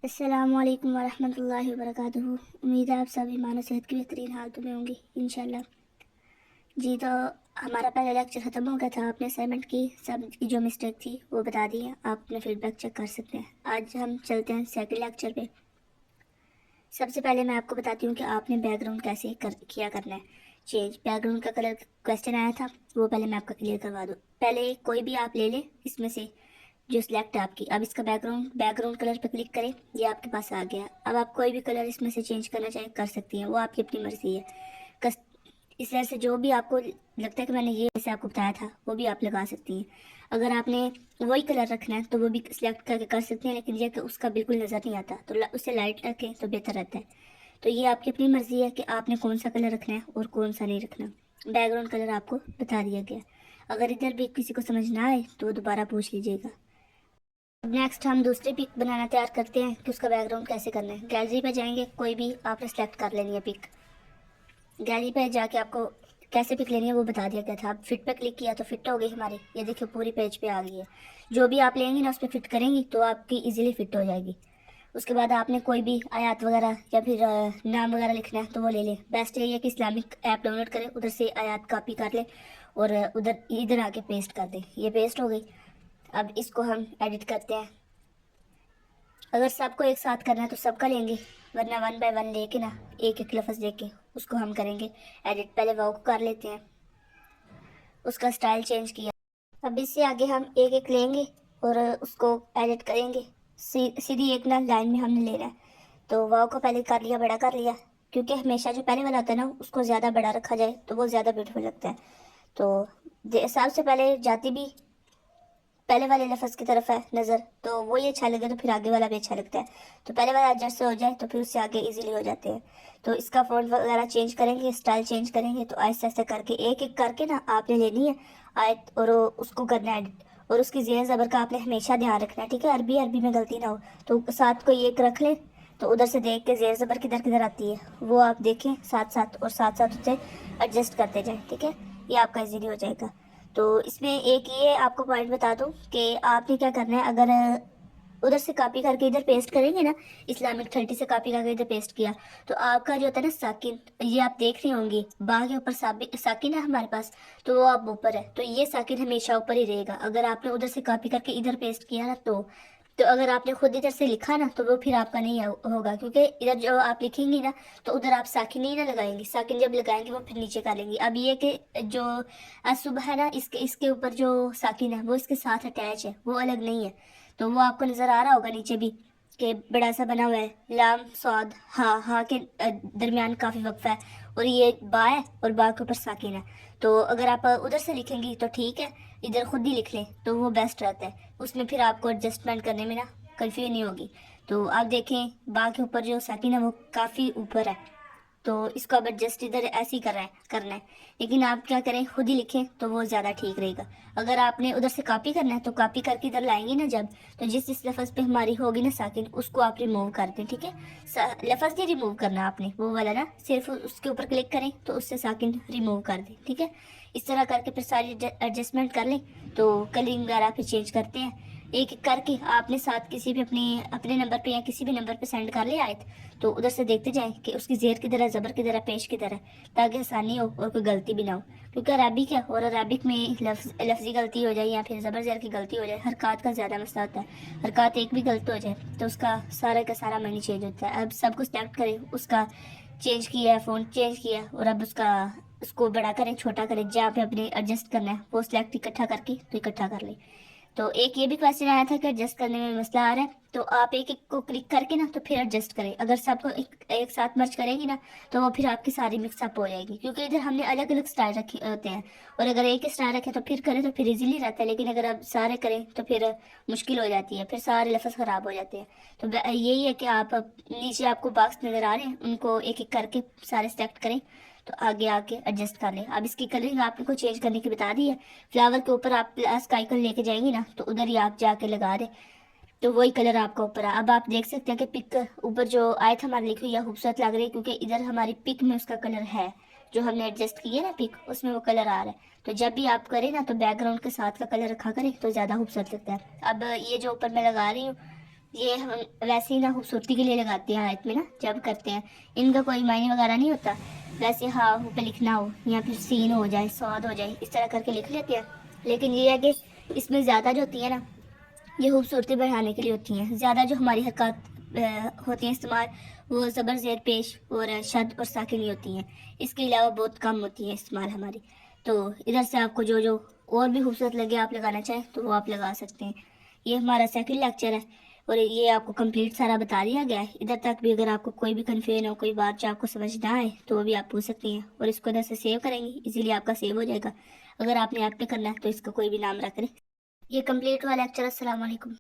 السلام علیکم ورحمۃ اللہ وبرکاتہ۔ امید ہے آپ سب ایمان و صحت کی بہترین حالتوں میں ہوں گی انشاءاللہ۔ جی تو ہمارا پہلا لیکچر ختم ہو گیا تھا، آپ نے اسائنمنٹ کی سب کی جو مسٹیک تھی وہ بتا دی ہے، آپ اپنے فیڈ بیک چیک کر سکتے ہیں۔ آج ہم چلتے ہیں سیکنڈ لیکچر پہ۔ سب سے پہلے میں آپ کو بتاتی ہوں کہ آپ نے بیک گراؤنڈ کیسے کیا کرنا ہے چینج۔ بیک گراؤنڈ کا کلر کویسچن آیا تھا، وہ پہلے میں آپ کا کلیئر کروا دوں۔ پہلے کوئی بھی آپ لے لیں اس میں سے جو سلیکٹ ہے آپ کی۔ اب اس کا بیک گراؤنڈ کلر پہ کلک کریں، یہ آپ کے پاس آ گیا۔ اب آپ کوئی بھی کلر اس میں سے چینج کرنا چاہیں کر سکتی ہیں، وہ آپ کی اپنی مرضی ہے۔ اس طرح سے جو بھی آپ کو لگتا ہے کہ میں نے یہ جیسے آپ کو بتایا تھا وہ بھی آپ لگا سکتی ہیں۔ اگر آپ نے وہی کلر رکھنا ہے تو وہ بھی سلیکٹ کر کے کر سکتے ہیں، لیکن یہ کہ اس کا بالکل نظر نہیں آتا تو اسے لائٹ رکھیں تو بہتر رہتا ہے۔ تو یہ آپ کی اپنی مرضی ہے کہ آپ نے کون سا کلر رکھنا ہے اور کون سا نہیں رکھنا۔ بیک گراؤنڈ کلر آپ کو بتا دیا گیا۔ اگر ادھر بھی کسی کو سمجھ نہ آئے تو وہ دوبارہ پوچھ لیجیے گا۔ اب نیکسٹ ہم دوسری پک بنانا تیار کرتے ہیں کہ اس کا بیک گراؤنڈ کیسے کرنا ہے۔ گیلری پہ جائیں گے، کوئی بھی آپ نے سلیکٹ کر لینی ہے پک۔ گیلری پہ جا کے آپ کو کیسے پک لینی ہے وہ بتا دیا گیا تھا۔ اب فٹ پہ کلک کیا تو فٹ ہو گئی ہماری، یہ دیکھیں پوری پیج پہ آ گئی ہے۔ جو بھی آپ لیں گی نا اس پہ فٹ کریں گی تو آپ کی ایزیلی فٹ ہو جائے گی۔ اس کے بعد آپ نے کوئی بھی آیات وغیرہ یا پھر نام وغیرہ لکھنا ہے تو وہ لے لیں۔ بیسٹ یہ ہے کہ اسلامک ایپ ڈاؤن لوڈ کریں، ادھر سے آیات کاپی کر لیں اور ادھر آ کے پیسٹ کر دیں۔ یہ پیسٹ ہو گئی۔ اب اس کو ہم ایڈٹ کرتے ہیں۔ اگر سب کو ایک ساتھ کرنا ہے تو سب کا لیں گے، ورنہ 1 بائی 1 لے کے نا ایک ایک لفظ لے کے اس کو ہم کریں گے ایڈٹ۔ پہلے واؤ کو کر لیتے ہیں، اس کا سٹائل چینج کیا۔ اب اس سے آگے ہم ایک ایک لیں گے اور اس کو ایڈٹ کریں گے۔ سیدھی ایک نا لائن میں ہم نے لینا ہے۔ تو واؤ کو پہلے کر لیا، بڑا کر لیا، کیونکہ ہمیشہ جو پہلے والا ہوتا ہے نا اس کو زیادہ بڑا رکھا جائے تو وہ زیادہ بیوٹیفل لگتا ہے۔ تو سب سے پہلے جاتی بھی پہلے والے لفظ کی طرف ہے نظر، تو وہی اچھا لگے تو پھر آگے والا بھی اچھا لگتا ہے۔ تو پہلے والا ایڈجسٹ سے ہو جائے تو پھر اس سے آگے ایزیلی ہو جاتے ہیں۔ تو اس کا فونٹ وغیرہ چینج کریں گے، سٹائل چینج کریں گے، تو آہستہ آہستہ کر کے ایک ایک کر کے نا آپ نے لینی ہے آیت اور اس کو کرنا ہے ایڈٹ۔ اور اس کی زیر زبر کا آپ نے ہمیشہ دھیان رکھنا ہے، ٹھیک ہے؟ عربی میں غلطی نہ ہو۔ تو ساتھ کوئی ایک رکھ لیں تو ادھر سے دیکھ کے زیر زبر کدھر کدھر آتی ہے وہ آپ دیکھیں ساتھ ساتھ، اور ساتھ ساتھ اسے ایڈجسٹ کرتے جائیں، ٹھیک ہے؟ یہ آپ کا ایزیلی ہو جائے گا۔ تو اس میں ایک یہ آپ کو پوائنٹ بتا دوں کہ آپ نے کیا کرنا ہے، اگر ادھر سے کاپی کر کے ادھر پیسٹ کریں گے نا، اسلامک 30 سے کاپی کر کے ادھر پیسٹ کیا تو آپ کا جو ہوتا ہے نا ساکن، یہ آپ دیکھ رہے ہوں گے با کے اوپر ساکن ہے ہمارے پاس، تو وہ آپ اوپر ہے، تو یہ ساکن ہمیشہ اوپر ہی رہے گا۔ اگر آپ نے ادھر سے کاپی کر کے ادھر پیسٹ کیا نا تو اگر آپ نے خود ادھر سے لکھا نا تو وہ پھر آپ کا نہیں ہوگا، کیونکہ ادھر جو آپ لکھیں گی نا تو ادھر آپ ساکن نہیں نہ لگائیں گی، ساکن جب لگائیں گے وہ پھر نیچے کر لیں گی۔ اب یہ کہ جو صبح ہے نا اس کے اوپر جو ساکن ہے وہ اس کے ساتھ اٹیچ ہے، وہ الگ نہیں ہے، تو وہ آپ کو نظر آ رہا ہوگا نیچے بھی کہ بڑا سا بنا ہوا ہے، لام صاد ہاں کے درمیان کافی وقفہ ہے، اور یہ با ہے اور با کے اوپر ساکن ہے۔ تو اگر آپ ادھر سے لکھیں گی تو ٹھیک ہے، ادھر خود ہی لکھ لیں تو وہ بیسٹ رہتا ہے، اس میں پھر آپ کو ایڈجسٹمنٹ کرنے میں نا کنفیوژن نہیں ہوگی۔ تو آپ دیکھیں با کے اوپر جو ساکن ہے وہ کافی اوپر ہے، تو اس کو اب ایڈجسٹ ادھر ایسے ہی کرنا ہے، لیکن آپ کیا کریں خود ہی لکھیں تو وہ زیادہ ٹھیک رہے گا۔ اگر آپ نے ادھر سے کاپی کرنا ہے تو کاپی کر کے ادھر لائیں گے نا جب، تو جس لفظ پہ ہماری ہوگی نا ساکن اس کو آپ ریموو کر دیں، ٹھیک ہے؟ لفظ نہیں ریموو کرنا آپ نے، وہ والا نا صرف اس کے اوپر کلک کریں تو اس سے ساکن ریموو کر دیں، ٹھیک ہے؟ اس طرح کر کے پھر ساری ایڈجسٹمنٹ کر لیں تو کلرنگ وغیرہ پھر چینج کرتے ہیں ایک ایک کر کے۔ آپ نے ساتھ کسی بھی اپنے نمبر پہ یا کسی بھی نمبر پہ سینڈ کر لیا آیت، تو ادھر سے دیکھتے جائیں کہ اس کی زیر کدھر ہے، زبر کدھر ہے، پیش کدھر ہے، تاکہ آسانی ہو اور کوئی غلطی بھی نہ ہو، کیونکہ عربک ہے اور عربک میں لفظی غلطی ہو جائے یا پھر زبر زیر کی غلطی ہو جائے، حرکات کا زیادہ مسئلہ ہوتا ہے، حرکات ایک بھی غلط ہو جائے تو اس کا سارا معنی چینج ہوتا ہے۔ اب سب کو سلیکٹ کریں، اس کا چینج کیا ہے، فونٹ چینج کیا ہے، اور اب اس کو بڑا کریں چھوٹا کریں، جہاں پہ اپنے ایڈجسٹ کرنا ہے وہ سلیکٹ اکٹھا کر کے تو اکٹھا کر لیں۔ تو ایک یہ بھی کویسچن آیا تھا کہ ایڈجسٹ کرنے میں مسئلہ آ رہا ہے، تو آپ ایک ایک کو کلک کر کے نا تو پھر ایڈجسٹ کریں۔ اگر سب کو ایک ساتھ مرچ کریں گی نا تو وہ پھر آپ کی ساری مکس اپ ہو جائے گی، کیونکہ ادھر ہم نے الگ الگ سٹائل رکھے ہوتے ہیں، اور اگر ایک ہی سٹائل رکھے تو پھر کریں تو پھر ایزیلی رہتا ہے، لیکن اگر آپ سارے کریں تو پھر مشکل ہو جاتی ہے، پھر سارے لفظ خراب ہو جاتے ہیں۔ تو یہی ہے کہ آپ نیچے آپ کو باکس نظر آ رہے ہیں، ان کو ایک ایک کر کے سارے سلیکٹ کریں تو آگے آ کے ایڈجسٹ کر لیں۔ اب اس کی کلرنگ آپ کو چینج کرنے کی بتا دی ہے، فلاور کے اوپر آپ پلس کا آئیکن لے کے جائیں گی نا تو ادھر ہی آپ جا کے لگا دیں تو وہی کلر آپ کا اوپر ہے۔ اب آپ دیکھ سکتے ہیں کہ پک اوپر جو آیت ہماری لکھی ہوئی ہے خوبصورت لگ رہی ہے، کیونکہ ادھر ہماری پک میں اس کا کلر ہے، جو ہم نے ایڈجسٹ کی ہے نا پک، اس میں وہ کلر آ رہا ہے۔ تو جب بھی آپ کریں نا تو بیک گراؤنڈ کے ساتھ کا کلر رکھا کریں تو زیادہ خوبصورت لگتا ہے۔ اب یہ جو اوپر میں لگا رہی ہوں یہ ہم ویسے ہی نا خوبصورتی کے لیے لگاتے ہیں آیت میں نا جب کرتے ہیں، ان کا کوئی معنی وغیرہ نہیں ہوتا، ویسے ہاں پہ لکھنا ہو یا پھر سین ہو جائے، سواد ہو جائے، اس طرح کر کے لکھ لیتے ہیں. لیکن یہ ہے کہ اس میں زیادہ جو ہوتی ہے نا یہ خوبصورتی بڑھانے کے لیے ہوتی ہیں. زیادہ جو ہماری حرکات ہوتی ہیں استعمال وہ زبر زیر پیش اور شد اور ساکنی ہوتی ہیں. اس کے علاوہ بہت کم ہوتی ہیں استعمال ہماری. تو ادھر سے آپ کو جو اور بھی خوبصورت لگے آپ لگانا چاہیں تو وہ آپ لگا سکتے ہیں. یہ ہمارا سیکنڈ لیکچر ہے اور یہ آپ کو کمپلیٹ سارا بتا دیا گیا ہے. ادھر تک بھی اگر آپ کو کوئی بھی کنفیوژن ہو، کوئی بات جو آپ کو سمجھ نہ آئے تو وہ بھی آپ پوچھ سکتی ہیں، اور اس کو ادھر سے سیو کریں گی، اسی لیے آپ کا سیو ہو جائے گا. اگر آپ نے ایپ پہ کرنا ہے تو اس کا کوئی بھی نام رکھ لیں. یہ کمپلیٹ ہوا لیکچر. السلام علیکم.